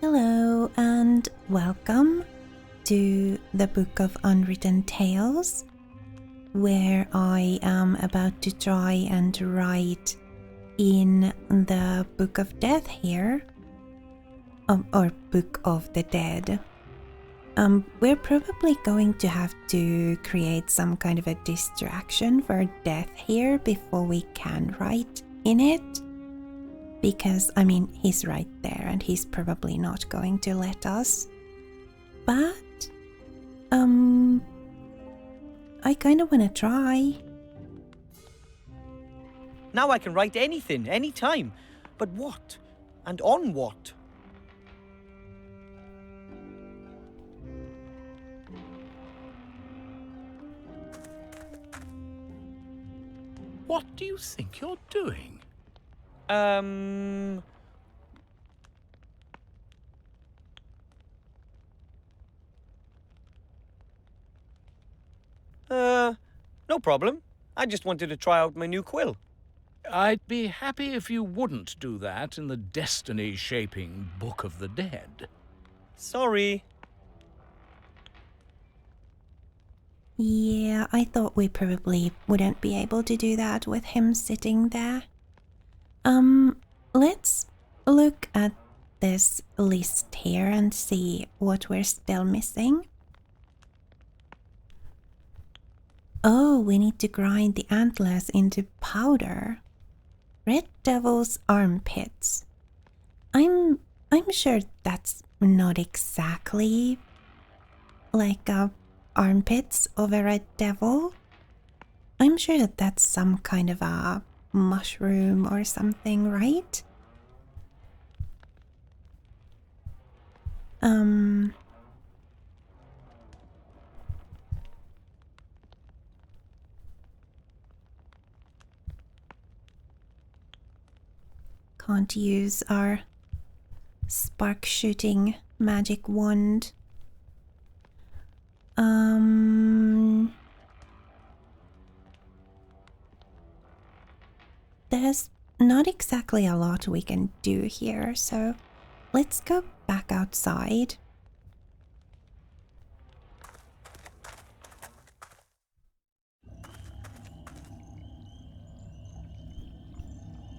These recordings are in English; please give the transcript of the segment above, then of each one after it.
Hello and welcome to the Book of Unwritten Tales, where I am about to try and write in the Book of Death here, or Book of the Dead. We're probably going to have to create some kind of a distraction for Death here before we can write in it. Because, I mean, he's right there and he's probably not going to let us. But, I kind of want to try. Now I can write anything, anytime. But what? And on what? What do you think you're doing? No problem. I just wanted to try out my new quill. I'd be happy if you wouldn't do that in the destiny-shaping Book of the Dead. Sorry. Yeah, I thought we probably wouldn't be able to do that with him sitting there. Let's look at this list here and see what we're still missing. Oh, we need to grind the antlers into powder. Red Devil's armpits. I'm sure that's not exactly like armpits of a red devil. I'm sure that that's some kind of a mushroom or something, right? Can't use our spark shooting magic wand. There's not exactly a lot we can do here, so let's go back outside.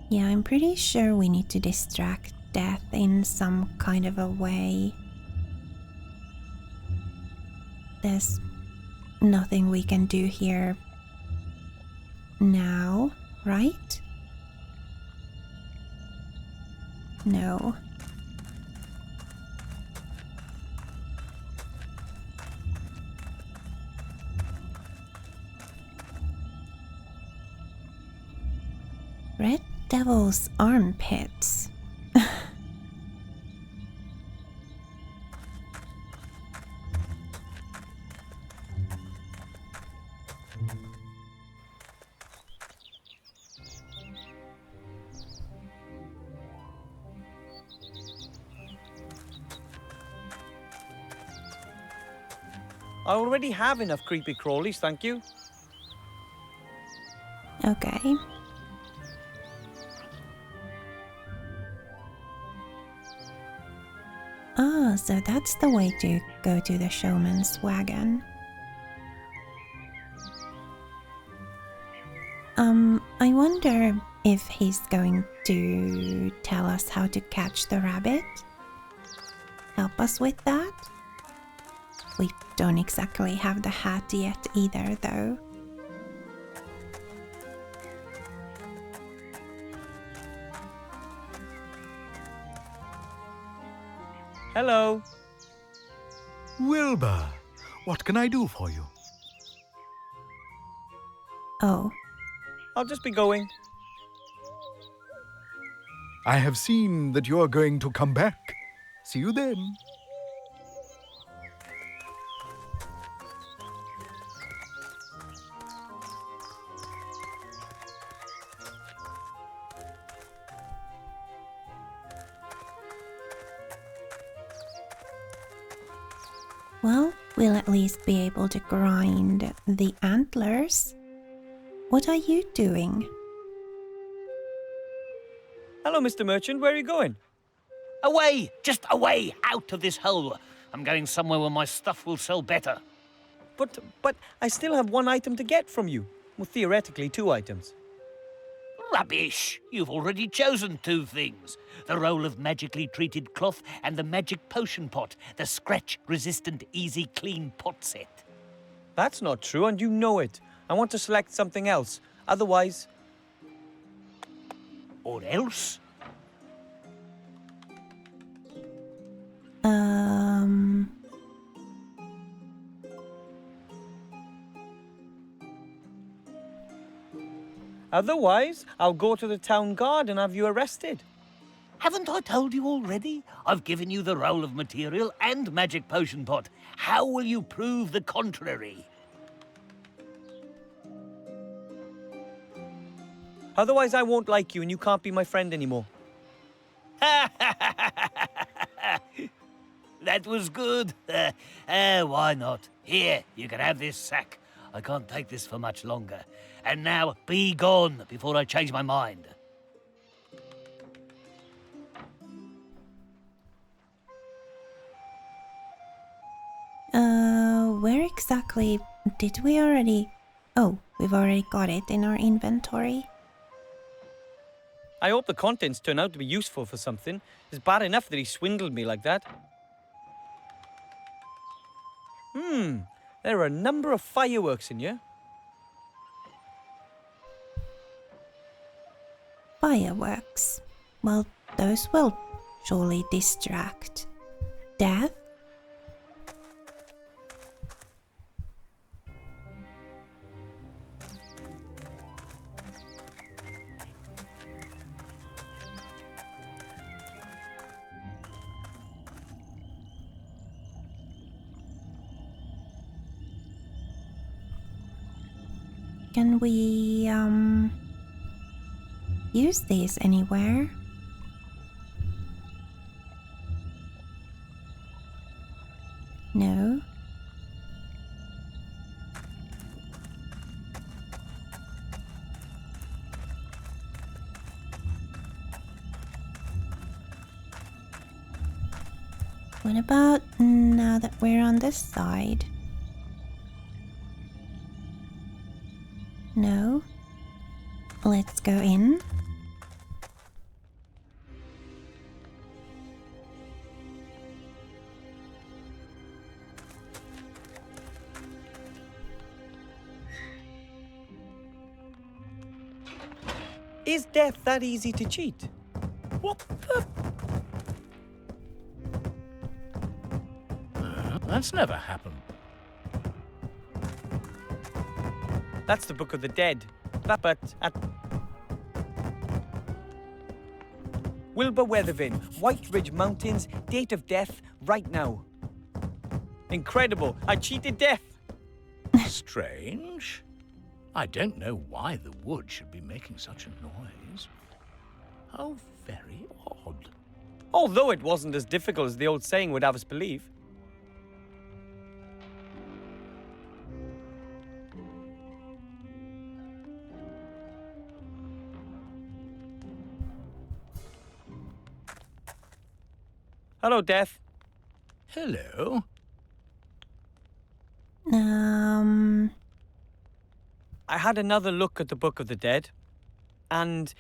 Yeah, I'm pretty sure we need to distract Death in some kind of a way. There's nothing we can do here now, right? No. Red Devil's armpits. I already have enough creepy crawlies, thank you. Okay. Ah, so that's the way to go to the showman's wagon. I wonder if he's going to tell us how to catch the rabbit. Help us with that? We don't exactly have the hat yet either, though. Hello. Wilbur, what can I do for you? Oh, I'll just be going. I have seen that you're going to come back. See you then. well, we'll at least be able to grind the antlers. What are you doing? Hello, Mr. Merchant. Where are you going? Away! Just away! Out of this hole! I'm going somewhere where my stuff will sell better. But I still have one item to get from you. Well, theoretically, 2 items. Rubbish! You've already chosen 2 things. The roll of magically treated cloth and the magic potion pot. The scratch-resistant, easy, clean pot set. That's not true, and you know it. I want to select something else. Otherwise... Or else? Otherwise, I'll go to the town guard and have you arrested. Haven't I told you already? I've given you the roll of material and magic potion pot. How will you prove the contrary? Otherwise, I won't like you and you can't be my friend anymore. That was good. Why not? Here, you can have this sack. I can't take this for much longer. And now, be gone before I change my mind. Where exactly did we already... Oh, we've already got it in our inventory. I hope the contents turn out to be useful for something. It's bad enough that he swindled me like that. There are a number of fireworks in here. Fireworks. Well, those will surely distract. Death? Can we, use these anywhere? No? What about now that we're on this side? No? Let's go in. Is death that easy to cheat? What the? That's never happened. That's the Book of the Dead. But at Wilbur Weathervin, White Ridge Mountains, date of death, right now. Incredible! I cheated death! Strange. I don't know why the wood should be making such a noise. How very odd. Although it wasn't as difficult as the old saying would have us believe. Hello, Death. Hello. I had another look at the Book of the Dead, and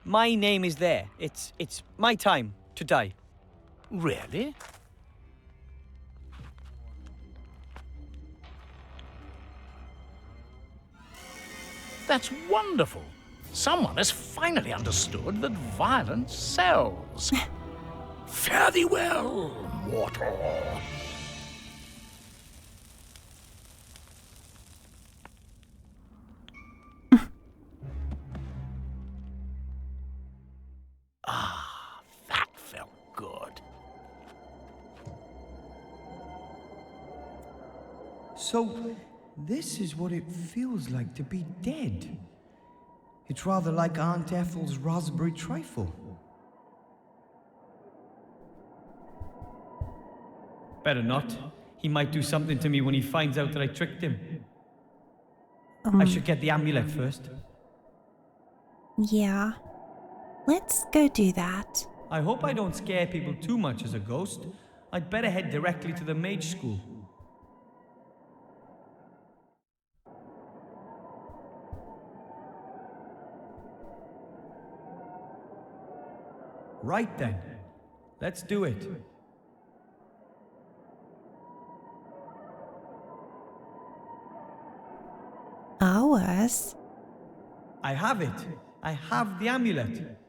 my name is there. It's my time to die. Really? That's wonderful. Someone has finally understood that violence sells. Fare thee well, mortal. Ah, that felt good. So, this is what it feels like to be dead. It's rather like Aunt Ethel's raspberry trifle. Better not. He might do something to me when he finds out that I tricked him. I should get the amulet first. Yeah. Let's go do that. I hope I don't scare people too much as a ghost. I'd better head directly to the mage school. Right then, let's do it. Ours? I have it. I have the amulet.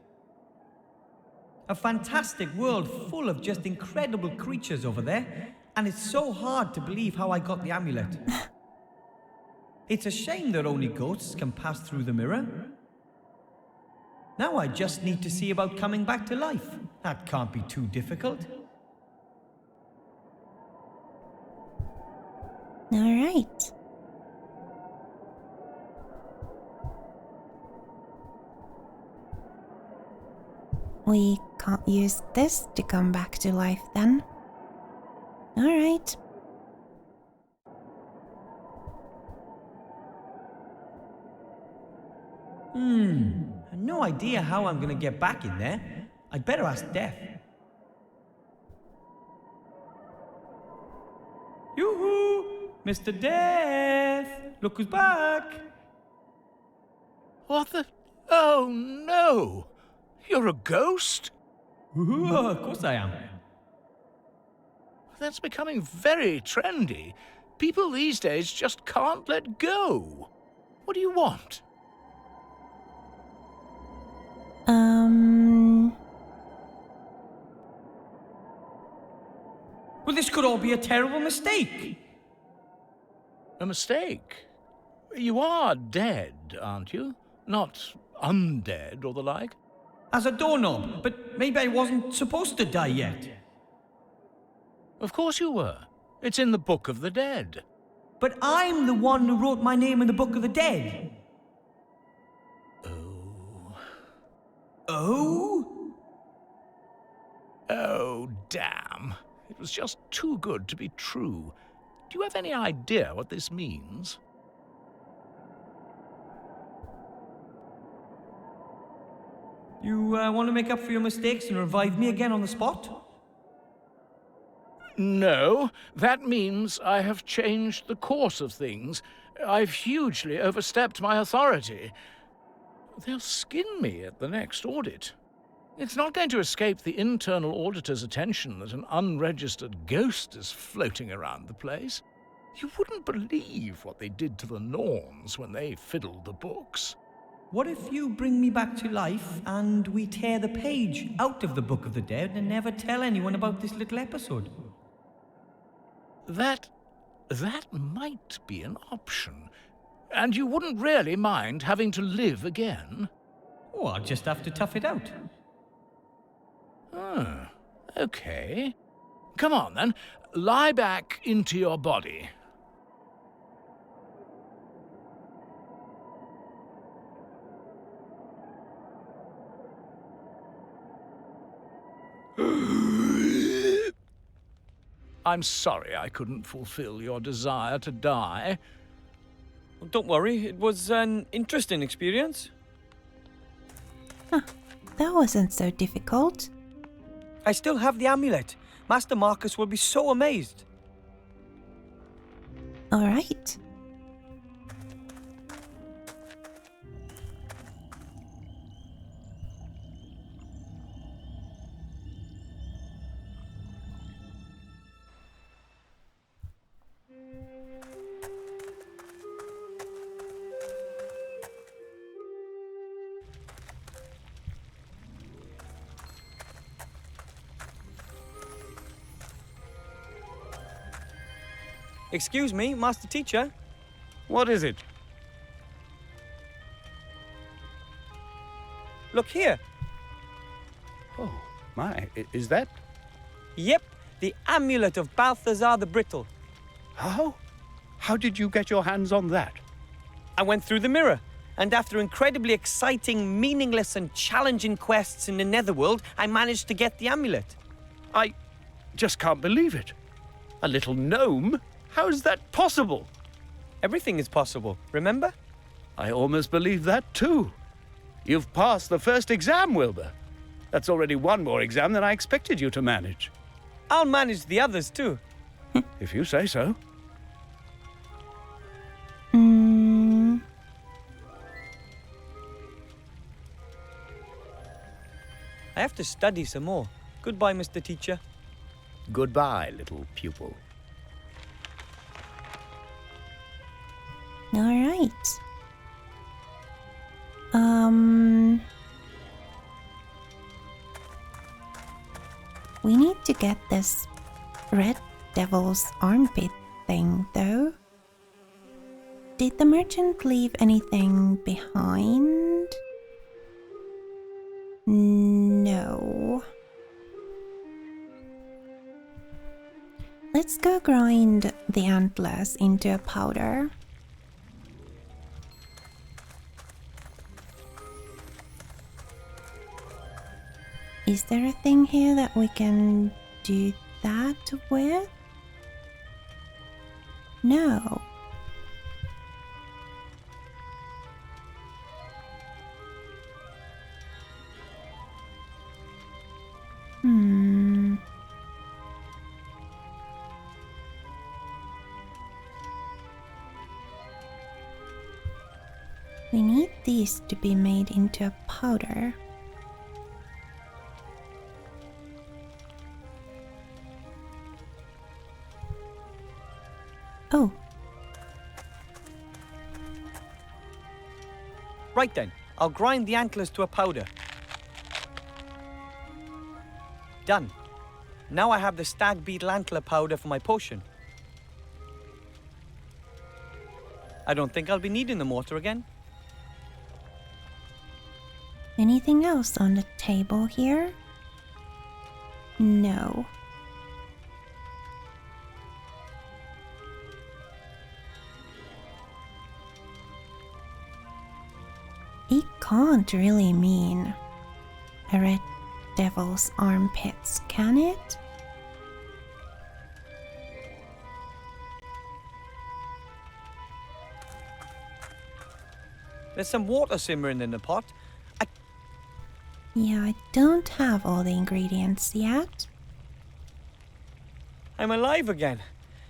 A fantastic world full of just incredible creatures over there, and it's so hard to believe how I got the amulet. It's a shame that only ghosts can pass through the mirror. Now I just need to see about coming back to life. That can't be too difficult. All right. We can't use this to come back to life then. All right. I've no idea how I'm gonna get back in there. I'd better ask Death. Yoo-hoo! Mr. Death! Look who's back! What the? Oh, no! You're a ghost? Ooh, of course I am. That's becoming very trendy. People these days just can't let go. What do you want? Well, this could all be a terrible mistake. A mistake? You are dead, aren't you? Not undead or the like? As a doorknob, but maybe I wasn't supposed to die yet. Of course you were. It's in the Book of the Dead. But I'm the one who wrote my name in the Book of the Dead. Oh? Oh, damn. It was just too good to be true. Do you have any idea what this means? You want to make up for your mistakes and revive me again on the spot? No, that means I have changed the course of things. I've hugely overstepped my authority. They'll skin me at the next audit. It's not going to escape the internal auditor's attention that an unregistered ghost is floating around the place. You wouldn't believe what they did to the Norns when they fiddled the books. What if you bring me back to life and we tear the page out of the Book of the Dead and never tell anyone about this little episode? That might be an option. And you wouldn't really mind having to live again? Oh, I'll just have to tough it out. Okay. Come on, then. Lie back into your body. I'm sorry I couldn't fulfill your desire to die. Well, don't worry, it was an interesting experience. That wasn't so difficult. I still have the amulet. Master Marcus will be so amazed. All right. Excuse me, Master Teacher. What is it? Look here. Oh, my. Is that? Yep, the amulet of Balthazar the Brittle. How? How did you get your hands on that? I went through the mirror, and after incredibly exciting, meaningless and challenging quests in the Netherworld, I managed to get the amulet. I just can't believe it. A little gnome? How is that possible? Everything is possible, remember? I almost believe that too. You've passed the first exam, Wilbur. That's already one more exam than I expected you to manage. I'll manage the others too. If you say so. I have to study some more. Goodbye, Mr. Teacher. Goodbye, little pupil. All right. We need to get this red devil's armpit thing, though. Did the merchant leave anything behind? No. Let's go grind the antlers into a powder. Is there a thing here that we can do that with? No. We need these to be made into a powder. Oh. Right then, I'll grind the antlers to a powder. Done. Now I have the stag beetle antler powder for my potion. I don't think I'll be needing the mortar again. Anything else on the table here? No. It can't really mean a red devil's armpits, can it? There's some water simmering in the pot. Yeah, I don't have all the ingredients yet. I'm alive again,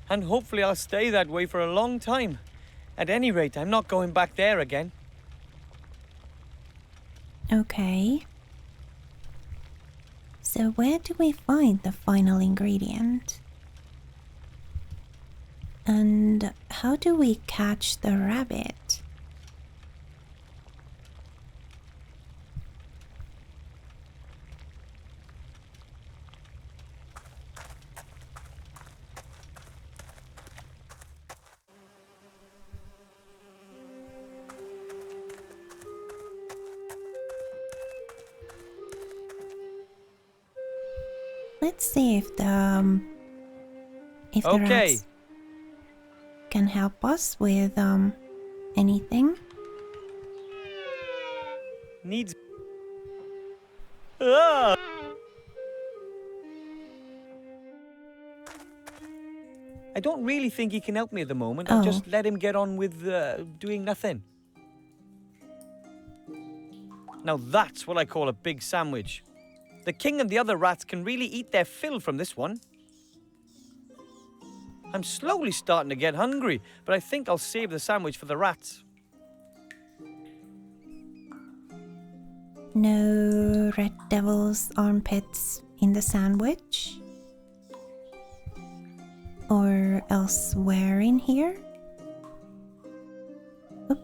and hopefully I'll stay that way for a long time. At any rate, I'm not going back there again. Okay. So where do we find the final ingredient? And how do we catch the rabbit? Let's see if the Okay. rats can help us with anything. Needs... Ah! I don't really think he can help me at the moment. I'll Oh. just let him get on with doing nothing. Now that's what I call a big sandwich. The king and the other rats can really eat their fill from this one. I'm slowly starting to get hungry, but I think I'll save the sandwich for the rats. No red devil's armpits in the sandwich? Or elsewhere in here? Oop.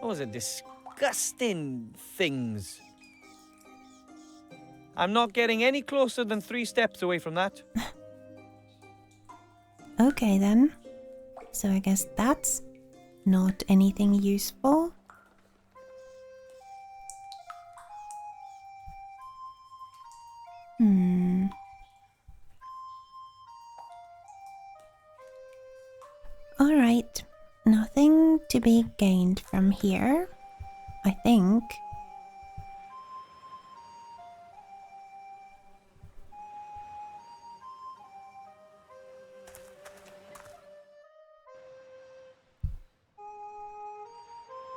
Those are disgusting things. I'm not getting any closer than 3 steps away from that. Okay then. So I guess that's not anything useful. Alright, nothing to be gained from here, I think.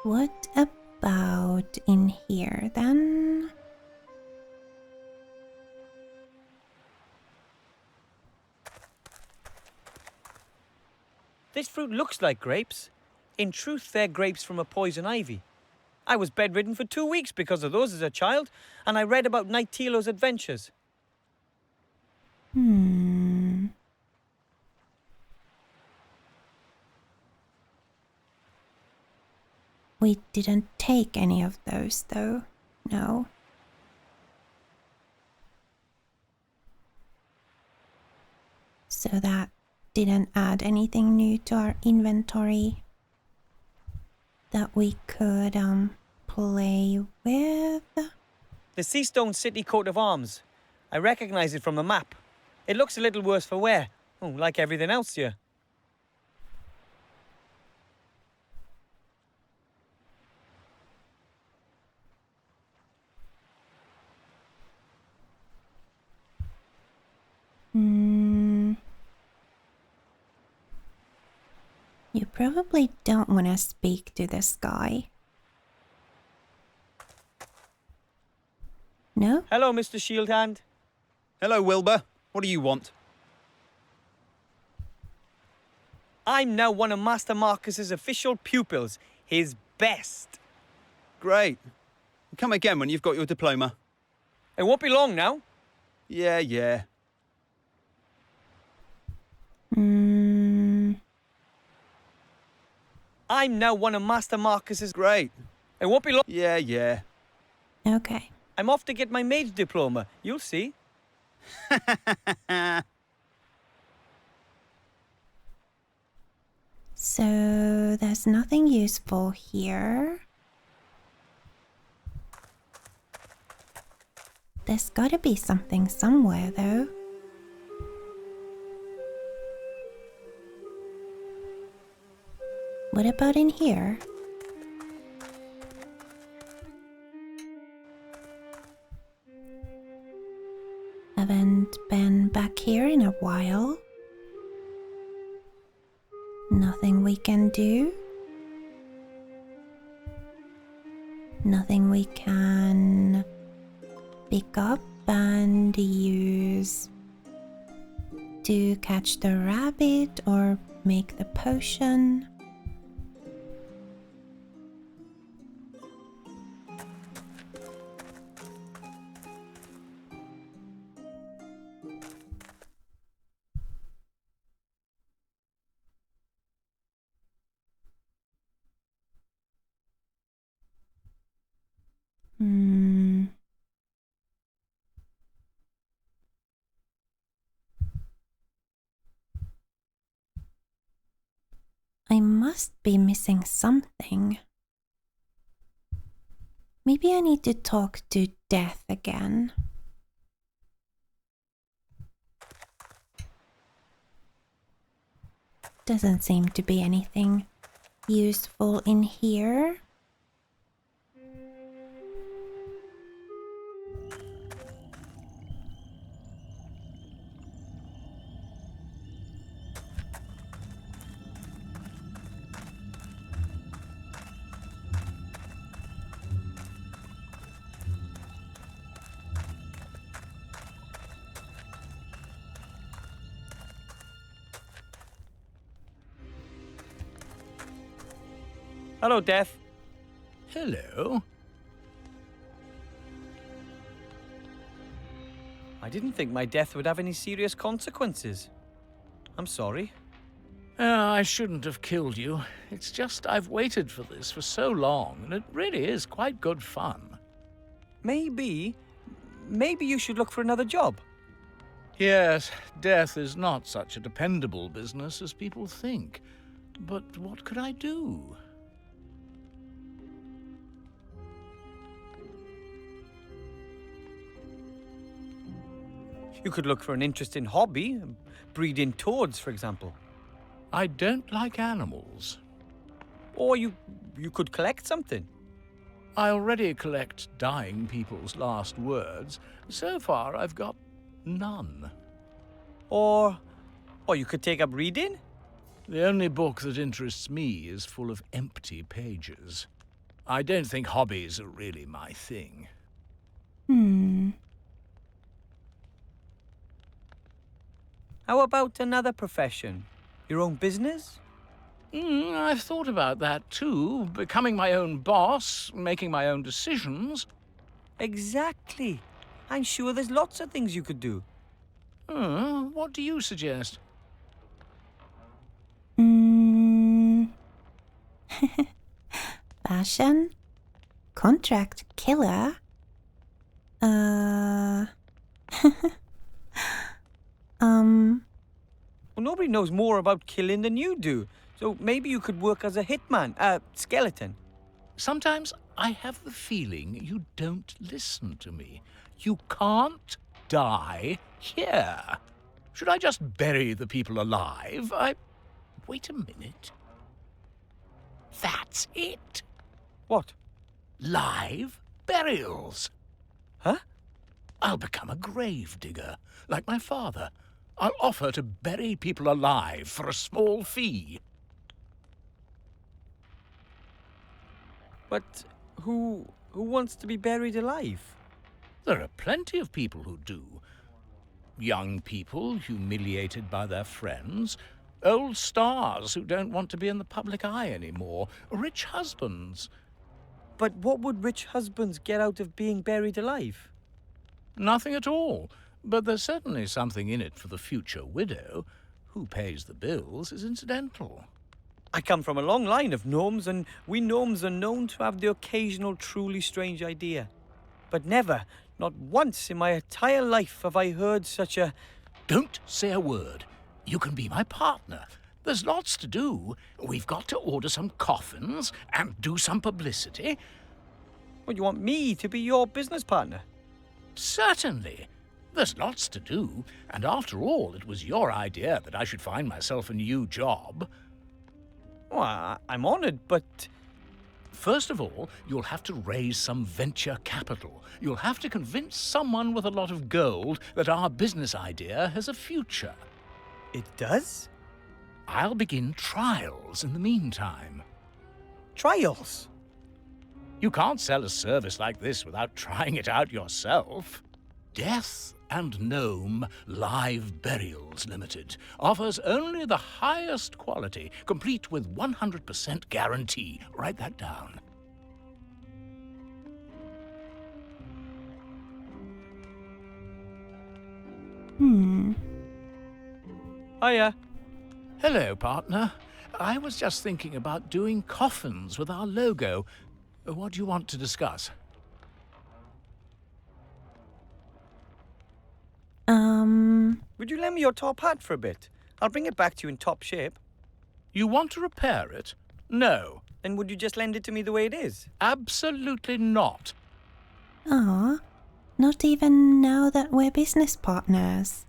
What about in here then? This fruit looks like grapes. In truth, they're grapes from a poison ivy. I was bedridden for 2 weeks because of those as a child, and I read about Nighttilo's adventures. We didn't take any of those though, no. So that didn't add anything new to our inventory that we could play with. The Seastone City coat of arms. I recognize it from the map. It looks a little worse for wear. Oh, like everything else here. You probably don't want to speak to this guy. No? Hello, Mr. Shieldhand. Hello, Wilbur. What do you want? I'm now one of Master Marcus's official pupils. His best. Great. Come again when you've got your diploma. It won't be long now. Yeah. I'm now one of Master Marcus's... Great. It won't be long. Yeah. Okay. I'm off to get my mage diploma. You'll see. So there's nothing useful here. There's gotta be something somewhere though. What about in here? Haven't been back here in a while. Nothing we can do. Nothing we can pick up and use to catch the rabbit or make the potion. I must be missing something. Maybe I need to talk to Death again. Doesn't seem to be anything useful in here. Hello, Death. Hello. I didn't think my death would have any serious consequences. I'm sorry. I shouldn't have killed you. It's just I've waited for this for so long, and it really is quite good fun. Maybe you should look for another job. Yes, death is not such a dependable business as people think. But what could I do? You could look for an interesting hobby. Breeding toads, for example. I don't like animals. Or you could collect something. I already collect dying people's last words. So far, I've got none. Or you could take up reading? The only book that interests me is full of empty pages. I don't think hobbies are really my thing. How about another profession? Your own business? I've thought about that too. Becoming my own boss, making my own decisions. Exactly. I'm sure there's lots of things you could do. What do you suggest? Fashion? Contract killer? Well, nobody knows more about killing than you do. So maybe you could work as a hitman, skeleton. Sometimes I have the feeling you don't listen to me. You can't die here. Should I just bury the people alive? Wait a minute. That's it. What? Live burials. Huh? I'll become a grave digger, like my father. I'll offer to bury people alive for a small fee. But who wants to be buried alive? There are plenty of people who do. Young people humiliated by their friends, old stars who don't want to be in the public eye anymore, rich husbands. But what would rich husbands get out of being buried alive? Nothing at all. But there's certainly something in it for the future widow. Who pays the bills is incidental. I come from a long line of gnomes, and we gnomes are known to have the occasional truly strange idea. But never, not once in my entire life have I heard such a... Don't say a word. You can be my partner. There's lots to do. We've got to order some coffins and do some publicity. What, you want me to be your business partner? Certainly. There's lots to do, and after all, it was your idea that I should find myself a new job. Well, I'm honoured, but... First of all, you'll have to raise some venture capital. You'll have to convince someone with a lot of gold that our business idea has a future. It does? I'll begin trials in the meantime. Trials? You can't sell a service like this without trying it out yourself. Death and Gnome Live Burials Limited offers only the highest quality, complete with 100% guarantee. Write that down. Hiya. Hello, partner. I was just thinking about doing coffins with our logo. What do you want to discuss? Would you lend me your top hat for a bit? I'll bring it back to you in top shape. You want to repair it? No. Then would you just lend it to me the way it is? Absolutely not. Not even now that we're business partners.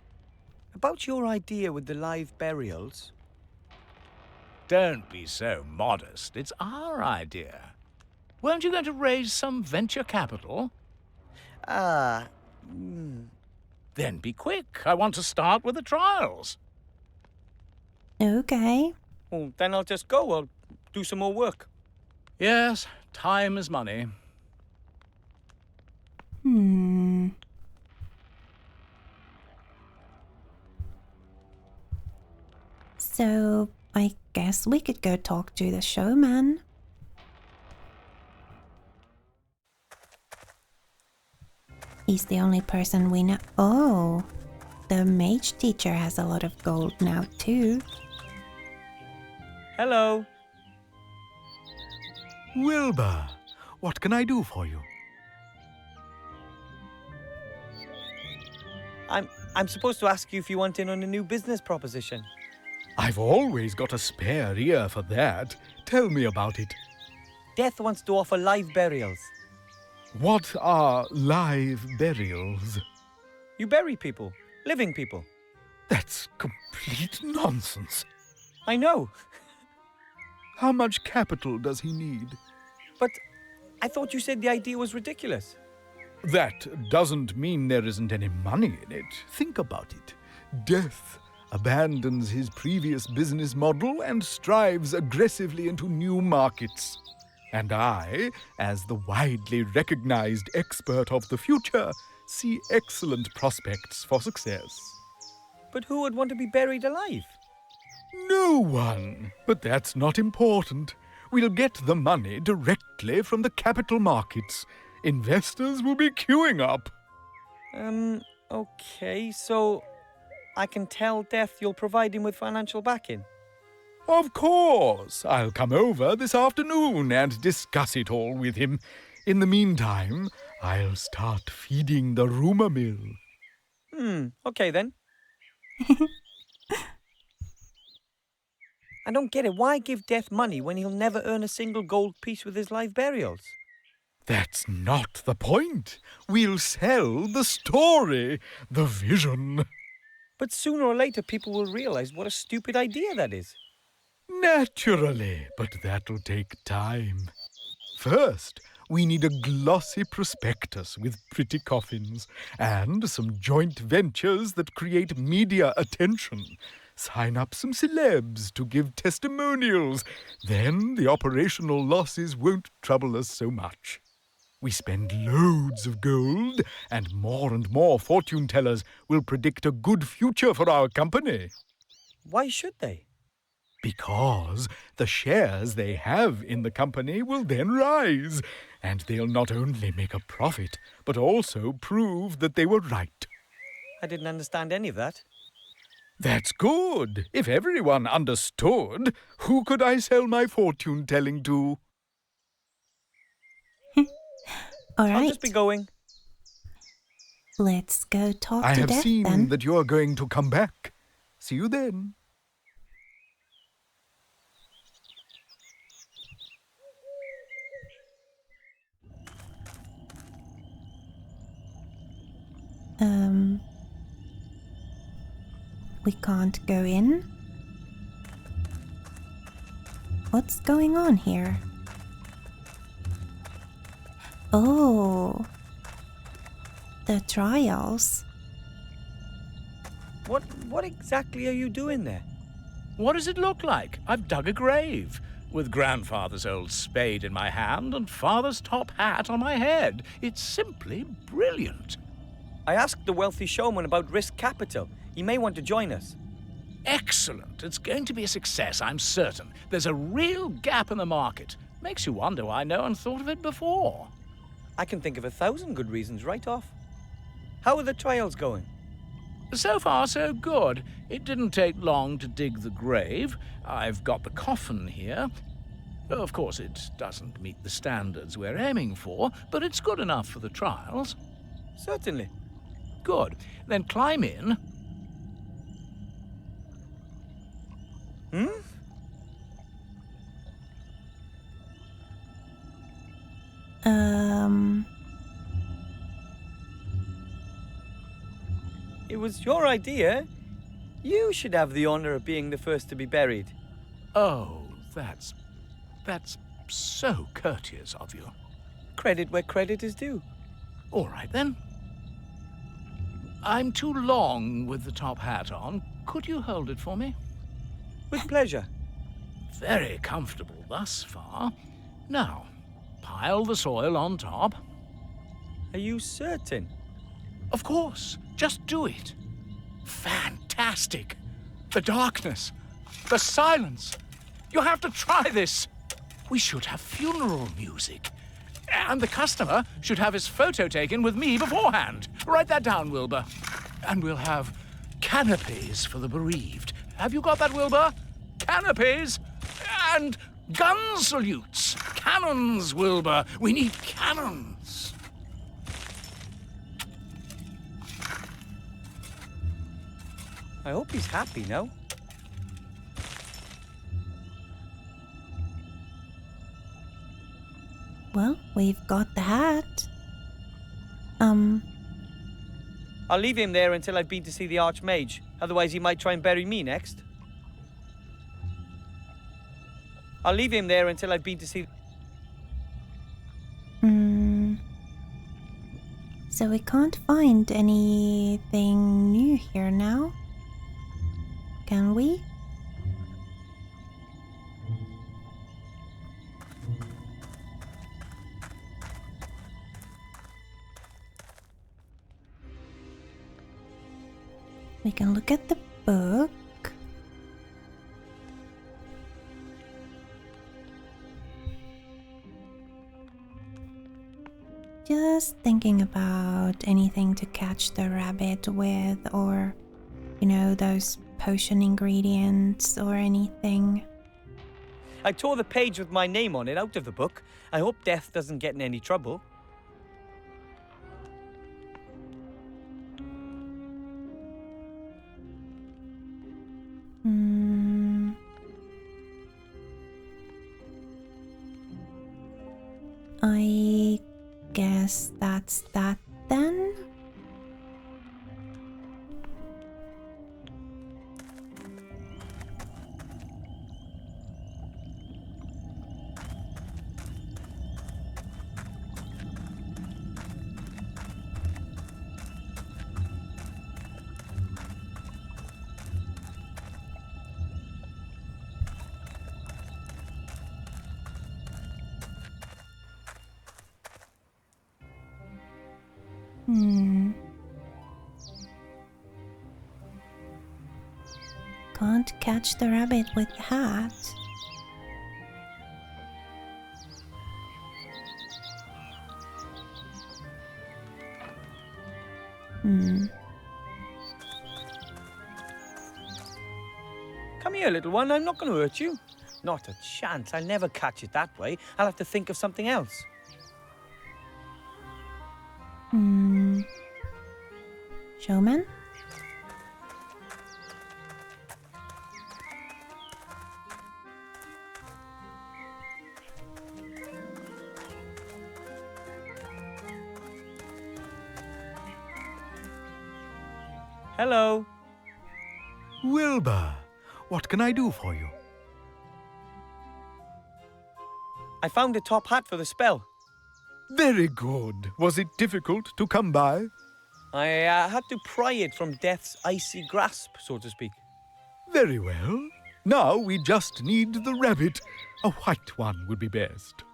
About your idea with the live burials... Don't be so modest. It's our idea. Weren't you going to raise some venture capital? Then be quick. I want to start with the trials. Okay. Well, then I'll just go. I'll do some more work. Yes, time is money. So, I guess we could go talk to the showman. He's the only person we know. Oh, the mage teacher has a lot of gold now too. Hello. Wilbur, what can I do for you? I'm supposed to ask you if you want in on a new business proposition. I've always got a spare ear for that. Tell me about it. Death wants to offer live burials. What are live burials? You bury people, living people. That's complete nonsense. I know, How much capital does he need? but I thought you said the idea was ridiculous. That doesn't mean there isn't any money in it. Think about it. Death abandons his previous business model and strives aggressively into new markets. And I, as the widely recognized expert of the future, see excellent prospects for success. But who would want to be buried alive? No one. But that's not important. We'll get the money directly from the capital markets. Investors will be queuing up. Okay, so I can tell Death you'll provide him with financial backing? Of course. I'll come over this afternoon and discuss it all with him. In the meantime, I'll start feeding the rumor mill. Okay then. I don't get it. Why give Death money when he'll never earn a single gold piece with his live burials? That's not the point. We'll sell the story, the vision. But sooner or later people will realize what a stupid idea that is. Naturally, but that'll take time. First, we need a glossy prospectus with pretty coffins and some joint ventures that create media attention. Sign up some celebs to give testimonials. Then the operational losses won't trouble us so much. We spend loads of gold, and more fortune tellers will predict a good future for our company. Why should they? Because the shares they have in the company will then rise, and they'll not only make a profit, but also prove that they were right. I didn't understand any of that. That's good. If everyone understood, who could I sell my fortune-telling to? All right. I'll just be going. Let's go talk I to have Death seen then. that you are going to come back. See you then. We can't go in. What's going on here? Oh, the trials. What exactly are you doing there? What does it look like? I've dug a grave, with grandfather's old spade in my hand and father's top hat on my head. It's simply brilliant. I asked the wealthy showman about risk capital. He may want to join us. Excellent. It's going to be a success, I'm certain. There's a real gap in the market. Makes you wonder why no one thought of it before. I can think of 1,000 good reasons right off. How are the trials going? So far, so good. It didn't take long to dig the grave. I've got the coffin here. Of course, it doesn't meet the standards we're aiming for, but it's good enough for the trials. Certainly. Good. Then climb in. It was your idea. You should have the honor of being the first to be buried. Oh, that's so courteous of you. Credit where credit is due. All right, then. I'm too long with the top hat on. Could you hold it for me? With pleasure. Very comfortable thus far. Now, pile the soil on top. Are you certain? Of course. Just do it. Fantastic. The darkness. The silence. You have to try this. We should have funeral music. And the customer should have his photo taken with me beforehand. Write that down, Wilbur. And we'll have canopies for the bereaved. Have you got that, Wilbur? Canopies and gun salutes. Cannons, Wilbur. We need cannons. I hope he's happy now. Well, we've got the hat. I'll leave him there until I've been to see the Archmage. Otherwise, he might try and bury me next. I'll leave him there until I've been to see... So we can't find anything new here now, can we? We can look at the book. Just thinking about anything to catch the rabbit with, or, you know, those potion ingredients or anything. I tore the page with my name on it out of the book. I hope Death doesn't get in any trouble. I guess that's that then. Can't catch the rabbit with the hat. Come here, little one. I'm not going to hurt you. Not a chance. I'll never catch it that way. I'll have to think of something else. Showman? Hello. Wilbur, what can I do for you? I found a top hat for the spell. Very good. Was it difficult to come by? I had to pry it from Death's icy grasp, so to speak. Very well. Now we just need the rabbit. A white one would be best.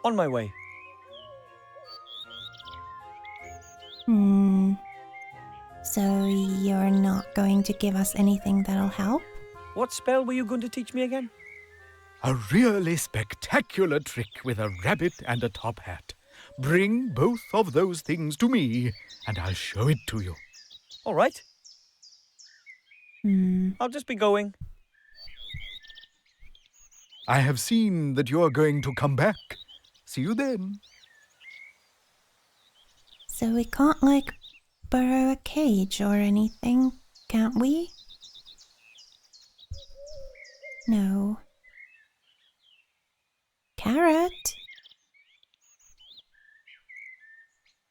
On my way. So you're not going to give us anything that'll help? What spell were you going to teach me again? A really spectacular trick with a rabbit and a top hat. Bring both of those things to me, and I'll show it to you. All right. I'll just be going. I have seen that you're going to come back. See you then. So we can't, like, borrow a cage or anything, can't we? No. Carrot?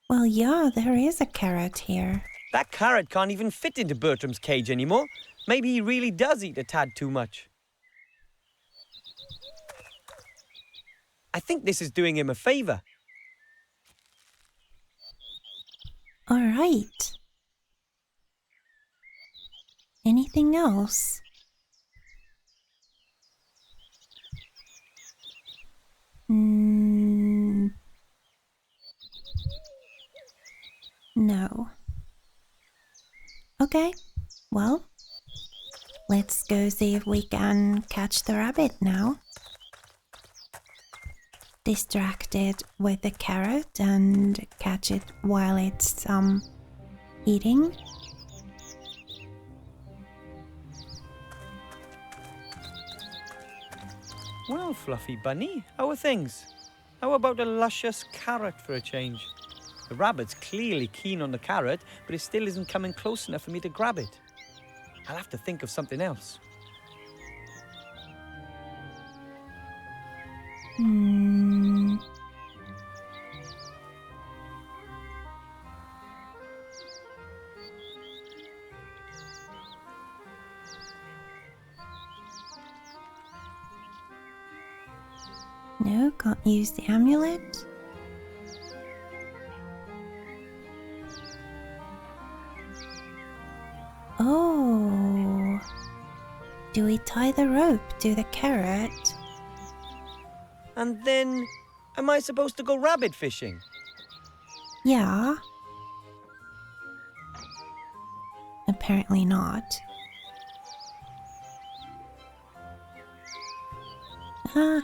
Well, yeah, there is a carrot here. That carrot can't even fit into Bertram's cage anymore. Maybe he really does eat a tad too much. I think this is doing him a favor. All right. Anything else? No. Okay, well, let's go see if we can catch the rabbit now. Distract it with the carrot and catch it while it's eating. Well, Fluffy Bunny, how are things? How about a luscious carrot for a change? The rabbit's clearly keen on the carrot, but it still isn't coming close enough for me to grab it. I'll have to think of something else. No, can't use the amulet. Oh. Do we tie the rope to the carrot? And then, am I supposed to go rabbit fishing? Yeah. apparently not. Ah,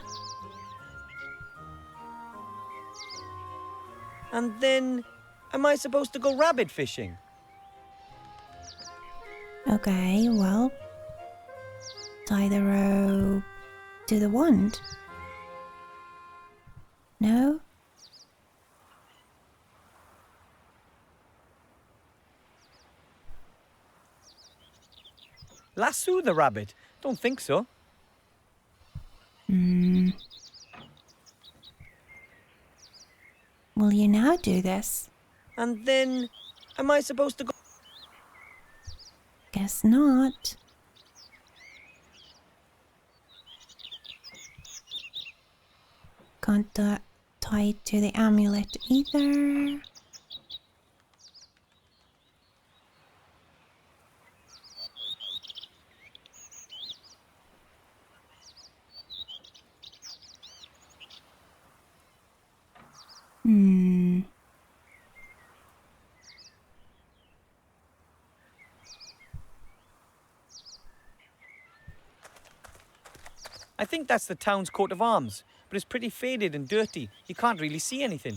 And then, am I supposed to go rabbit fishing? okay, well, tie the rope to the wand. No? Lasso the rabbit? Don't think so. Will you now do this? And then, am I supposed to go... Guess not. Can't tie it to the amulet either. I think that's the town's coat of arms, but it's pretty faded and dirty. You can't really see anything.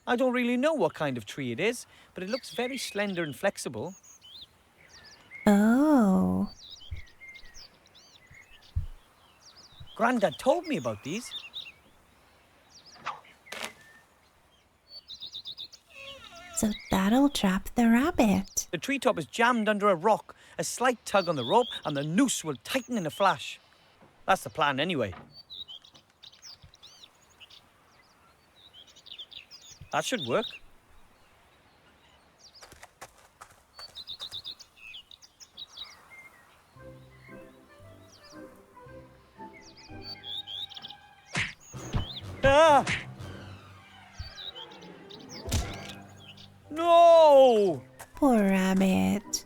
I don't really know what kind of tree it is, but it looks very slender and flexible. Oh. Grandad told me about these. So that'll trap the rabbit. The treetop is jammed under a rock. A slight tug on the rope and the noose will tighten in a flash. That's the plan anyway. That should work. Ah! No! Poor rabbit.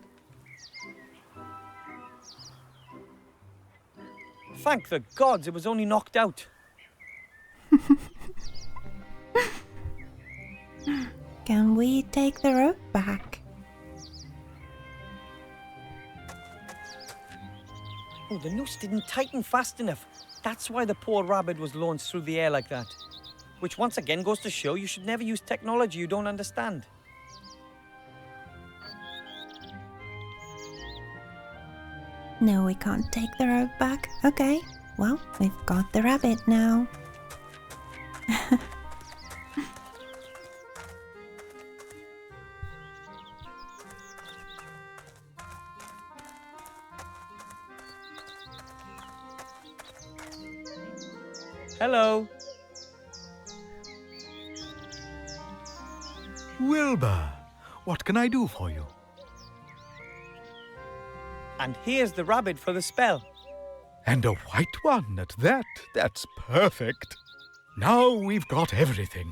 Thank the gods it was only knocked out. Can we take the rope back? Oh, the noose didn't tighten fast enough. That's why the poor rabbit was launched through the air like that. Which once again goes to show you should never use technology you don't understand. No, we can't take the rope back. Okay, well, we've got the rabbit now. Hello. Wilbur, what can I do for you? And here's the rabbit for the spell. And a white one at that. That's perfect. Now we've got everything.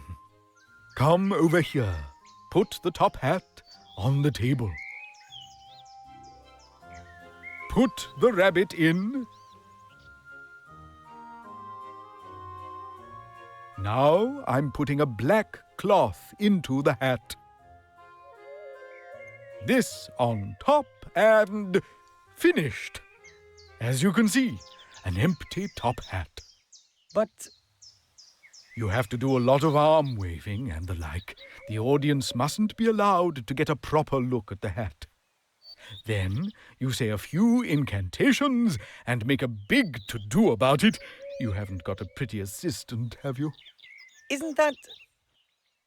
Come over here. Put the top hat on the table. Put the rabbit in. Now I'm putting a black cloth into the hat. This on top and finished. As you can see, an empty top hat. But You have to do a lot of arm waving and the like. The audience mustn't be allowed to get a proper look at the hat. Then you say a few incantations and make a big to-do about it. You haven't got a pretty assistant, have you? isn't that...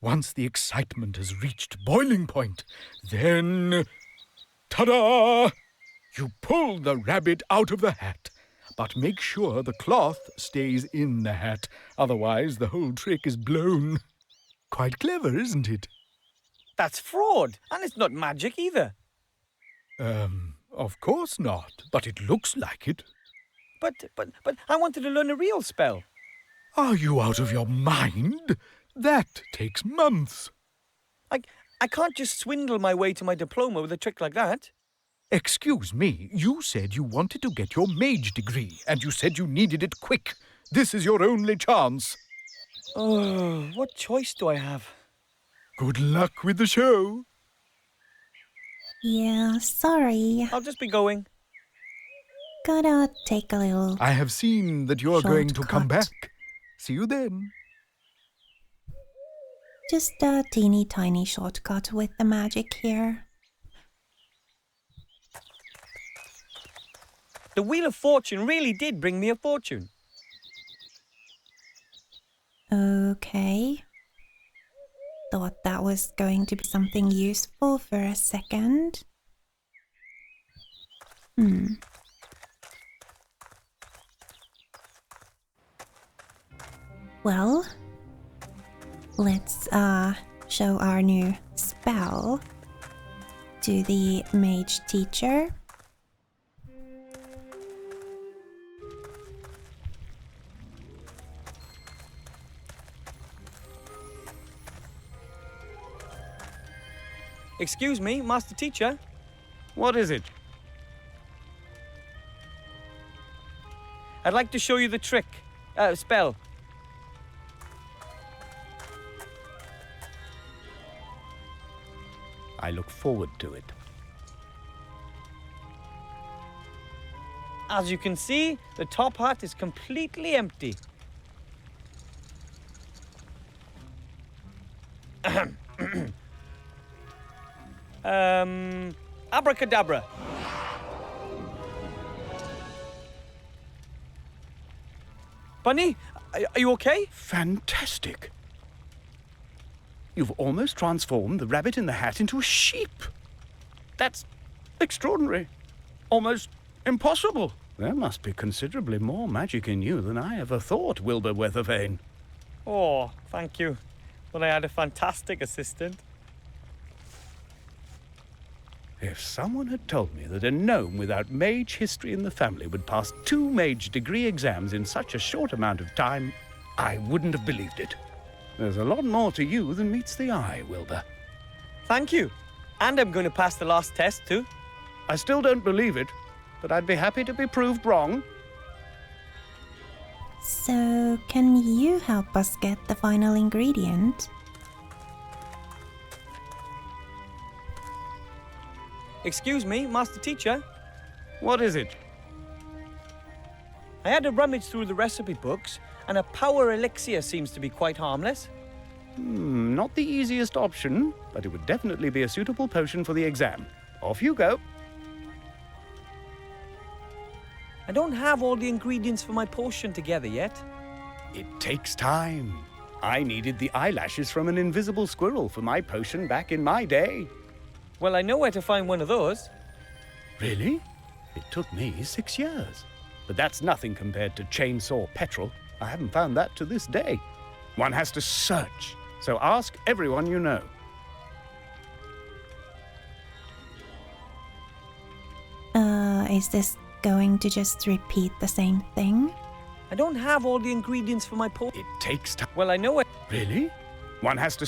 Once the excitement has reached boiling point, then... Ta-da! You pull the rabbit out of the hat, but make sure the cloth stays in the hat. Otherwise, the whole trick is blown. Quite clever, isn't it? That's fraud, and it's not magic either. Of course not, but it looks like it. But I wanted to learn a real spell. Are you out of your mind? That takes months. I can't just swindle my way to my diploma with a trick like that. Excuse me, you said you wanted to get your mage degree, and you said you needed it quick. This is your only chance. Oh, what choice do I have? Good luck with the show. Yeah, sorry. I'll just be going. Gotta take a little. I have seen that you're going to come Shortcut. back. See you then. Just a teeny tiny shortcut with the magic here. The Wheel of Fortune really did bring me a fortune. Okay. Thought that was going to be something useful for a second. Well, let's show our new spell to the mage teacher. Excuse me, Master Teacher. What is it? I'd like to show you the trick. Spell. I look forward to it. As you can see, the top hat is completely empty. Abracadabra. Bunny, are you okay? Fantastic. You've almost transformed the rabbit in the hat into a sheep. That's extraordinary. Almost impossible. There must be considerably more magic in you than I ever thought, Wilbur Weathervane. Oh, thank you. Well, I had a fantastic assistant. If someone had told me that a gnome without mage history in the family would pass 2 mage degree exams in such a short amount of time, I wouldn't have believed it. There's a lot more to you than meets the eye, Wilbur. Thank you. And I'm going to pass the last test, too. I still don't believe it, but I'd be happy to be proved wrong. So, can you help us get the final ingredient? Excuse me, Master Teacher. What is it? I had a rummage through the recipe books, and a power elixir seems to be quite harmless. Not the easiest option, but it would definitely be a suitable potion for the exam. Off you go. I don't have all the ingredients for my potion together yet. It takes time. I needed the eyelashes from an invisible squirrel for my potion back in my day. Well, I know where to find one of those. Really? It took me 6 years. But that's nothing compared to chainsaw petrol. I haven't found that to this day. One has to search, so ask everyone you know. Is this going to just repeat the same thing? I don't have all the ingredients for my potion. It takes time. Well, I know it. Really? One has to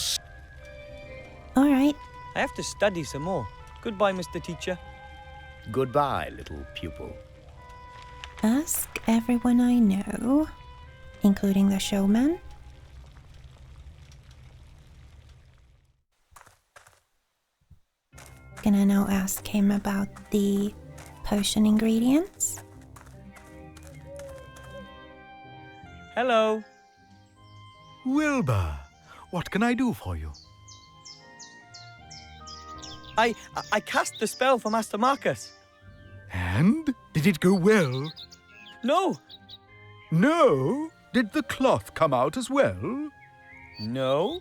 Alright, I have to study some more. Goodbye, Mr. Teacher. Goodbye, little pupil. ask everyone I know, including the showman. Can I now ask him about the potion ingredients? Hello. Wilbur, what can I do for you? I cast the spell for Master Marcus. And? Did it go well? No. No? Did the cloth come out as well? No.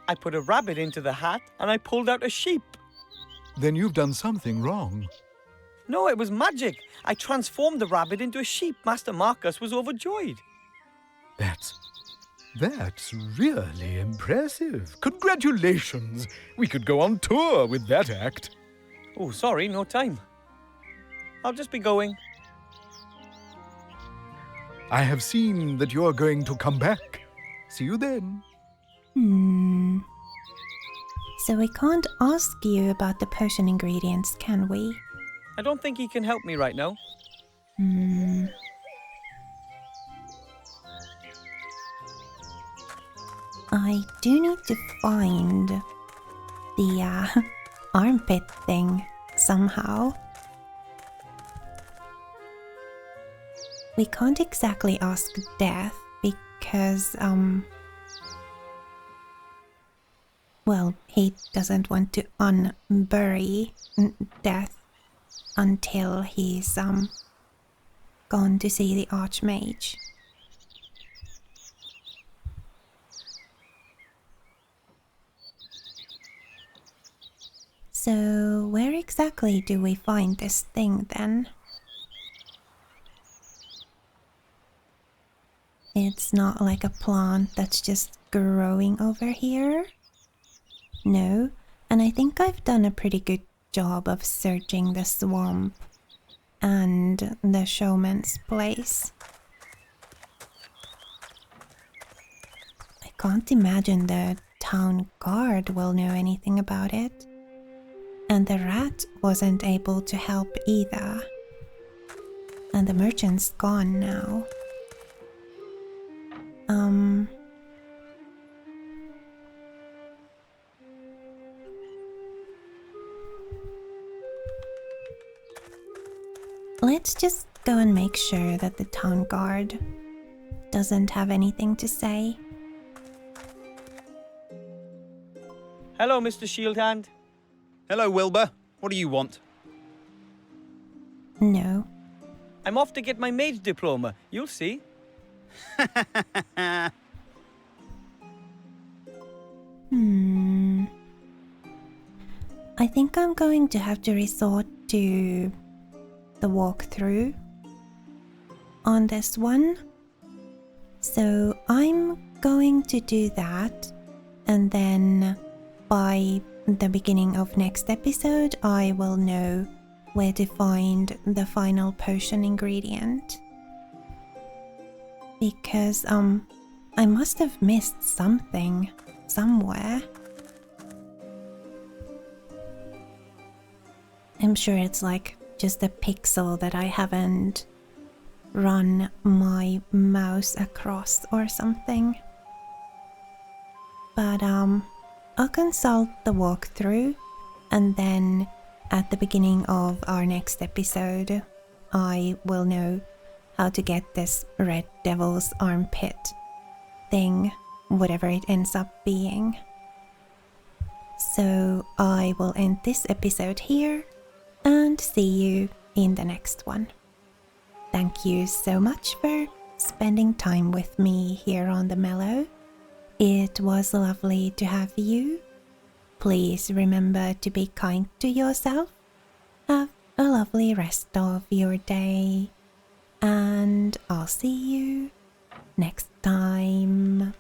I put a rabbit into the hat and I pulled out a sheep. Then you've done something wrong. No, it was magic. I transformed the rabbit into a sheep. Master Marcus was overjoyed. That's really impressive. Congratulations. We could go on tour with that act. Oh, sorry, no time. I'll just be going. I have seen that you're going to come back. See you then. So we can't ask you about the potion ingredients, can we? I don't think he can help me right now. I do need to find the armpit thing somehow. We can't exactly ask Death because, well, he doesn't want to unbury Death until he's, gone to see the Archmage. So, where exactly do we find this thing then? It's not like a plant that's just growing over here. No, and I think I've done a pretty good job of searching the swamp and the showman's place. I can't imagine the town guard will know anything about it. And the rat wasn't able to help either. And the merchant's gone now. Let's just go and make sure that the town guard doesn't have anything to say. Hello, Mr. Shieldhand. Hello, Wilbur. What do you want? No. I'm off to get my mage diploma. You'll see. I think I'm going to have to resort to the walkthrough on this one. So I'm going to do that, and then by the beginning of next episode I will know where to find the final potion ingredient. Because I must have missed something somewhere. I'm sure it's like just a pixel that I haven't run my mouse across or something. But I'll consult the walkthrough, and then at the beginning of our next episode I will know how to get this red devil's armpit thing, whatever it ends up being. So I will end this episode here and see you in the next one. Thank you so much for spending time with me here on the Mellow. It was lovely to have you. Please remember to be kind to yourself. Have a lovely rest of your day. And I'll see you next time.